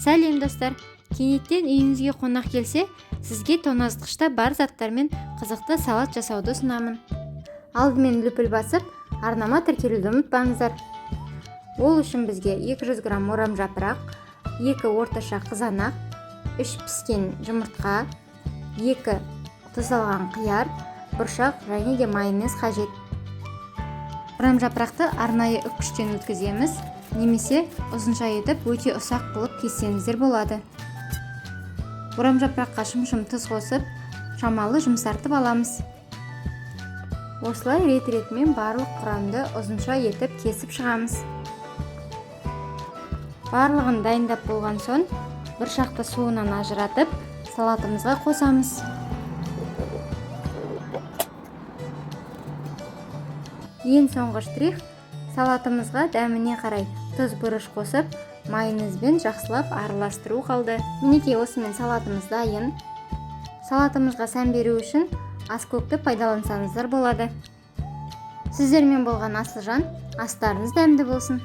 Сәлем достар, кенеттен үйіңізге қонақ келсе, сізге тоңазытқышта бар заттармен қызықты салат жасауды ұсынамын. Алдымен лүпіл басып, арнама тіркелуді ұмытпаңыздар. Ол үшін бізге 200 грамм орам жапырақ, 2 орташа қызанақ, 3 піскен жұмыртқа, 2 тұздалған қияр, бұршақ және де майонез қажет. Орам жапырақты арнайы үккіштен өткіземіз, немесе ұзынша етіп өте ұсақ қылып кессеңіздер болады. Орам жапыраққа шым-шым тұз қосып, шамалы жұмсартып аламыз. Осылай рет-ретімен барлық құрамды ұзынша етіп кесіп шығамыз. Барлығын дайындап болған соң, бұршақты суынан ажыратып, салатымызға қосамыз. Ең соңғы штрих, салатымызға дәміне қарай тұз бұрыш қосып, майонезбен жақсылап араластыру қалды. Мінекей осымен салатымыз дайын. Салатымызға сән беру үшін аскөкті пайдалансаңыздар болады. Сіздермен болған Асылжан, астарыңыз дәмді болсын.